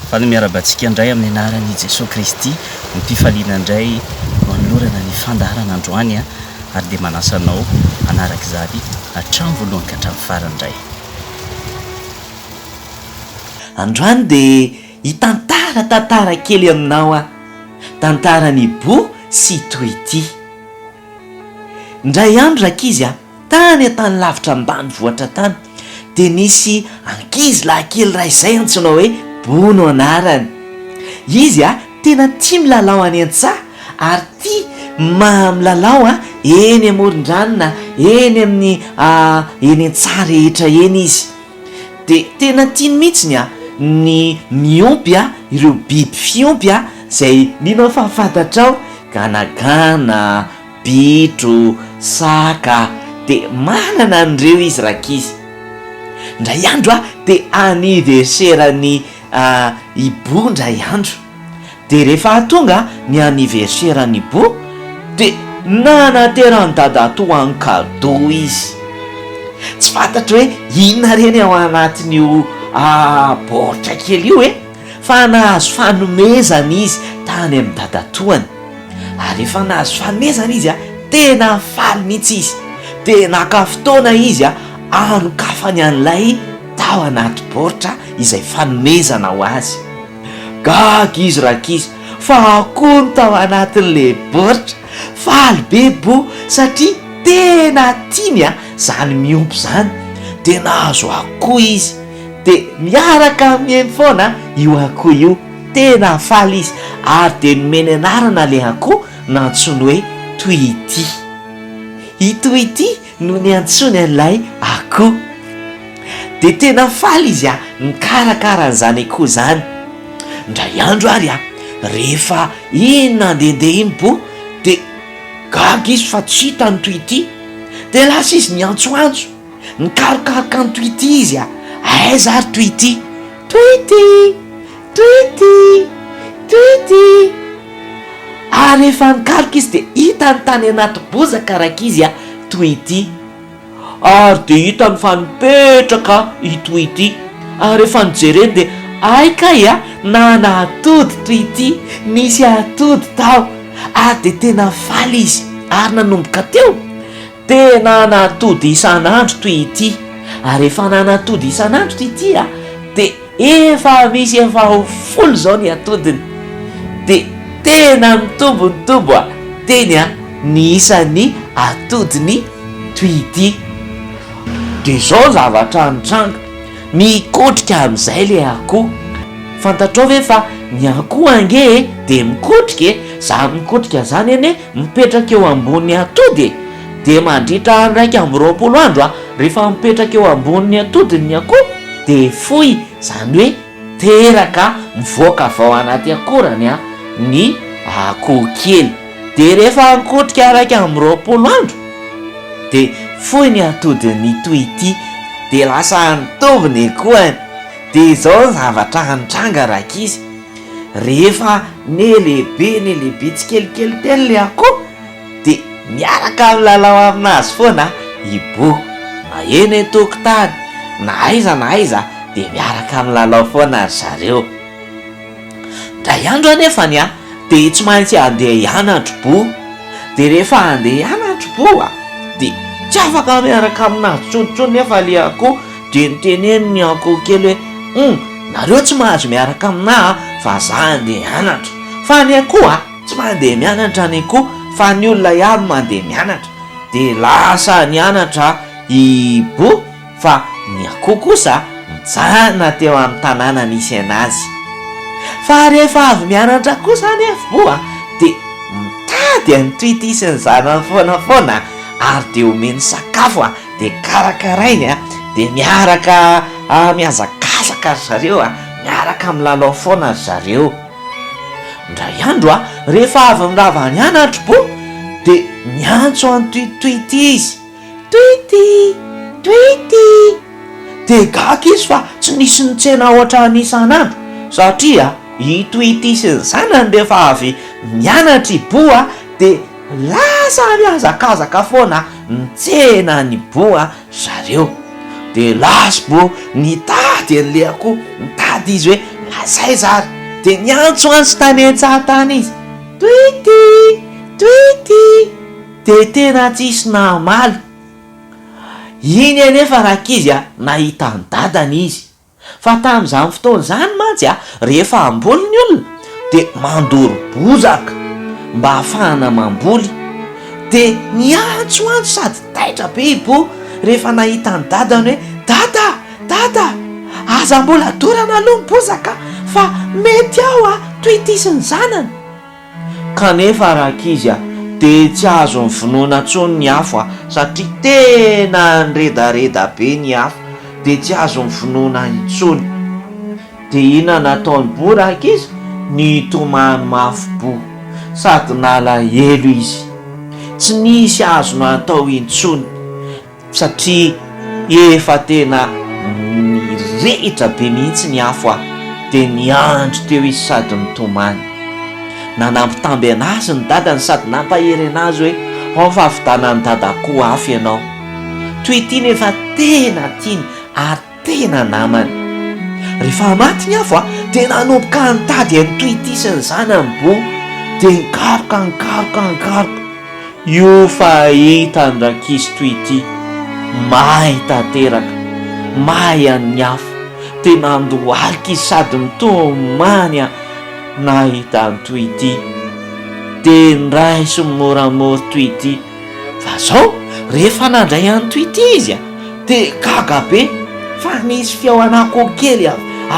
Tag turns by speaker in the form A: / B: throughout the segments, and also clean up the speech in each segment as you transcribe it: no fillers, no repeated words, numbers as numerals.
A: fa ny miarabantsika indray amin'ny anaran'i Jesosy Kristy ny mpifaliana indray manolorana ny fandaharana androany ary dia manasanao anaraka izany hatramin'ny voalohany ka hatramin'ny farany indray.
B: Androany dia hitantara kely aminao tantarany Bo sy Toity. Indray andro rakizy tany tany lavitra ambanivohitra tany dia nisy ankizy lahy raha izay antsoina hoe Bo no anarany. Izy tena tia milalao any an-tsaha ary tia milalao eny amoron-dranona eny amin'ny eny an-tsaha rehetra eny izy. Dia tena tiany mihitsiny ny miompy ireo biby fiompy izay mino fahafantatra ganagana, bitro, saka dia manana an'ireo izy rakizy. Indray andro dia aniverserany i Bo indray andro. Dia rehefa tonga ny aniverserany Bo dia nanaterany dadatoa any cadeau izy. Tsy fantatra hoe inona reny ao anatin'io baoritra kely io fa nahazo fanomezana izy tany amin'ny dadatoany. Ary rehefa nahazo fanomezana izy tena faly mihitsy izy. Dia naka fotoana izy anokafany an'ilay tao anaty baoritra izay fanomezana ho azy. Gaga izy rakizy fa akoho ny tao anatin'le baoritra. Faly be Bo satria tena tiany zany miompy zany. Dia nahazo akoho izy dia miaraka mihaino foana io akoho io. Tena faly izy ary dia nomeny anarana le akoho nantsoiny hoe Toity. I Toity no niantsony an'ilay akoho. Dia tena faly izy mikarakara an'izany akoho zany. Indray andro ary rehefa iny nandehandeha iny Bo dia gaga izy fa tsy hitany Toity. Dia lasa izy niantsoantso nikarokaroka ny Toity izy aiza ary Toity? Toity, Toity, Toity. Ary rehefa nikaroka izy dia hitany tany anaty bozaka rakizy Toity. Ary dia hitany fa nipetraka i Toity. Ary rehefa nijereny dia aikay nanatody Toity. Nisy atody tao. Ary dia tena faly izy ary nanomboka teo tena nanatody isan'andro Toity. Ary rehefa nanatody isan'andro Toity dia efa misy efa folo zao ny atodiny. Dia tena mitombo teny ny isan'ny atodiny Toity. Dia zao zavatra nitranga mikotrika amin'izay le akoho. Fantatrao ve fa ny akoho ange dia mikotrika za mikotrika zany eny mipetraka eo ambony atody dia mandritra 120 andro rehefa mipetraka eo ambony atodiny ny akoho dia foy. Zany hoe teraka mivoaka avao anaty akorany ny akoho kely. Dia rehefa mikotrika 120 andro dia foy ny atodiny Toity. Dia lasa nitovy ny akohany. Dia zao zavatra nitranga rakizy. Rehefa nelehibe tsikelikely teny le akoho dia miaraka milalao aminazy foana i Bo. Na eny tokotany na aiza dia miaraka milalao foana zareo. Indray andro anefany dia tsy maintsy andeha hianatro Bo. Dia rehefa andeha hianatro Bo dia tsy afaka miaraka aminazy tsontsony nefa le akoho. Dia niteneny ny akoho kely hoe nareo tsy mahazo miaraka aminahy fa za andeha hianatra. Fa ny akoho tsy mandeha mianatra ny akoho fa ny olona ihany mandeha mianatra. Dia lasa nianatra i Bo fa ny akoho kosa mijanona teo amin'ny tanàna nisy anazy. Fa rehefa avy mianatra kosa nefa Bo dia mitady any Toity sy ny zanany foana ary dia omeny sakafo dia karakarainy dia miaraka mihazakazaka zareo miaraka milalao foana zareo. Indray andro rehefa avy mirava nianatra Bo dia miantso any Toity izy. Toity, Toity. Dia gaga izy fa tsy nisy nitsena ohatra n'isan'andro satria i Toity sy ny zanany rehefa avy mianatra i Bo dia lasa mihazakazaka foana nitsena ny Bo zareo. Dia lasa Bo nitady an'le akoho. Nitady izy hoe zay zary de niantso any sy tany an-tsahatany izy toity toity de tena tsisy namaly iny anefa rahakizy a nahita ny dadany izy fa tamin'izany fotoana zany mantsy a rehefa amboly ny olona de mandoro bozaka mba hahafahana mamboly de niantso antso sady taitra be ibo rehefa nahita ny dadany hoe dada dada aza mbola dorana aloha mibozaka fa mety aho a toitisy ny zanany kanefa rahakizy a de tsy azo ny vinoana ntsony ny afo a satria tena nyredareda be ny afo de tsy azo ny vinoana intsony de ina nataony bo rahakizy ny tomany mafibo sady nala elo izy tsy nisy azo no atao intsony satria efa tena nirehitra be mihitsy ny afo a de niandro teo izy sady nitomany nanampitamby anazy ny dadany sady nampahery anazy hoe ao fahavidana ny dada koa afy ianao toitiny efa tena tiany ary tena namany rehefa maty ny afo a de nanomboka nitady any toitisiny zanany bo de nikaroka io fa hitany rakizy toity mahay tanteraka mahay amin'ny afo tena andohalika izy sady mitomany a nahita ny toity de nray sy moramora toity fa zao rehefa nandray any toity izy a de gaga be fa misy fiaoanako kely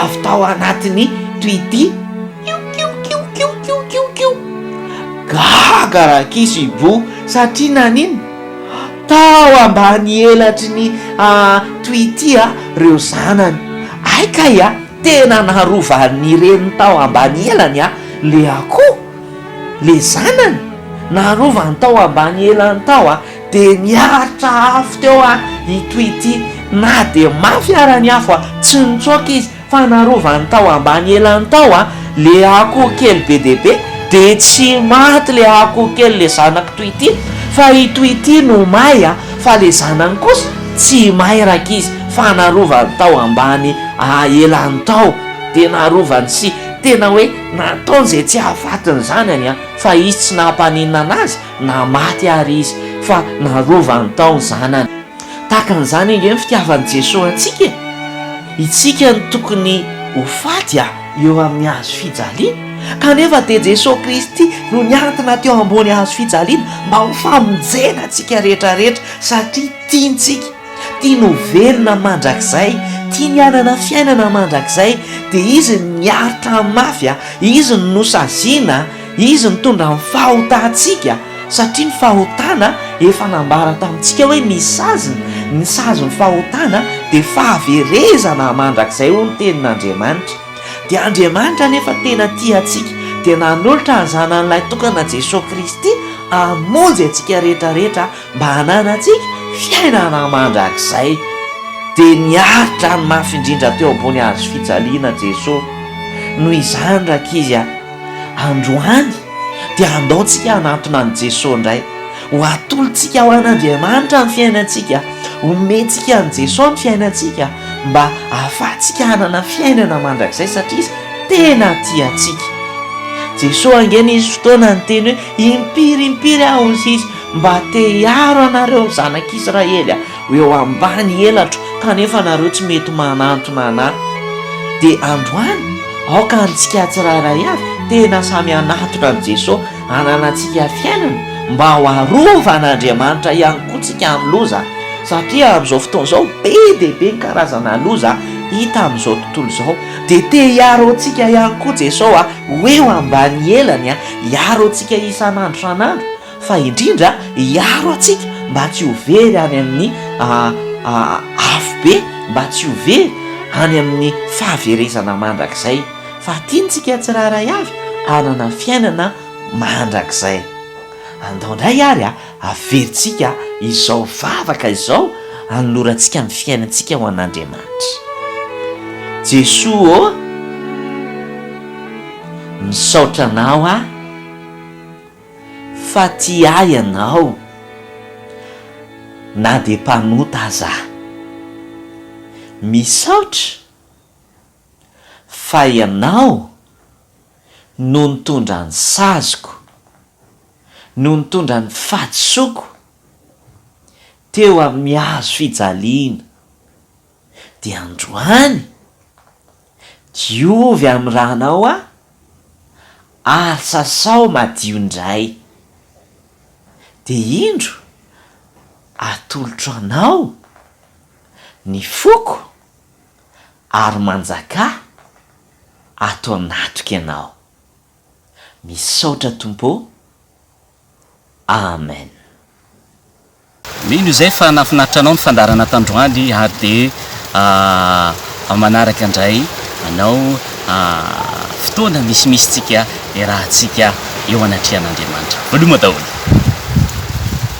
B: avy tao anatiny toity kiu gaga rakizy bo satria nanino tao ambany elatry ny toity a reo zanany aikay a tena narovany reny tao ambany elany a le akoho le zanany narovany tao ambany elany tao a de niaritra afo teo a itoity na de mafy arany afo a tsy nitsoka izy fa narovany tao ambany elany tao a le akoho kely be deaibe de tsy maty le akoho kely le zanako toity fa itoity no may a fa le zanany kosa tsy may rakizy fa narovany tao ambany elany tao de narovany sy tena hoe nataony zay tsy ahafatiny zanany a fa izy tsy nahampaninina anazy na maty ary izy fa narovany tao ny zanany takan'izany inge ny fitiavan'i Jesosy antsika itsika ny tokony ho faty a eo amin'ny hazo fijaliana kanefa de Jesosy Kristy no niantona teo ambony hazo fijaliana mba ho famonjena antsika rehetrarehetra satria tiantsika tia no velona mandrakizay tia ny anana fiainana mandrakizay de izy niaritra ny mafy a izy ny nosaziana izy nitondra ny fahotantsika satria ny fahotana efa nambara tamintsika hoe ny sazy ny fahotana de fahaverezana mandrakizay ho ny tenin'Andriamanitra de Andriamanitra nefa tena tia atsika de nanolotra ny zanan'ilay tokana Jesosy Kristy amonjy atsika rehetrarehetra mba hananatsika fiainana mandrakizay de niaritra ny mafy indrindra teo ambony hazo fijaliana Jesosy noho izany rakizy a androany de andaontsika hanatona ny Jesosy indray ho atolotsika ho an'Andriamanitra ny fiainantsika homentsika ny Jesosy ny fiainantsika mba ahafahantsika hanana fiainana mandrakizay satria izy tena tiantsika Jesosy angeny izy fotoana ny teny hoe impirimpiry aho izy mba te hiaro anareo zanak'Israely eo ambany elatro kanefa nareo tsy mety manantona anahy de androany aoka antsika tsirairay avy tena samy anatona ny Jesosy hananantsika fiainana mba ho arovan'Andriamanitra ihany koa tsika amin'ny loza satria amin'izao fotoana izao be dia be ny karazana loza hita amin'izao tontolo izao de te hiaro antsika ihany koa Jesosy hoeo ambany elany hiaro antsika isan'andro san'andro fa indrindra hiaro atsika mba tsy ho very any amin'ny afo be mba tsy ho very any amin'ny fahaverezana mandrakizay fa tiantsika tsirairay avy hanana fiainana mandrakizay andao indray ary averintsika izao vavaka izao hanolorantsika amin'ny fiainantsika ho an'Andriamanitra Jesosy misaotra anao fa ty ay anao na de mpanota aza misaotra fa ianao no nitondra ny sazoko no nitondra ny fatsoko teo amin'ny hazo fijaliana dia androany diovy amin'ny rahanao ary sasao madio indray dia indro atolotro anao ny foko ary manjaka ato anatoka ianao. Misaotra tompo. Amen.
A: Mino izay fa nafinaritra anao ny fandarana tandroany ary dia manaraka indray anao fotoana misimisy tsika rahantsika eo anatrehan'Andriamanitra. Veloma daholo.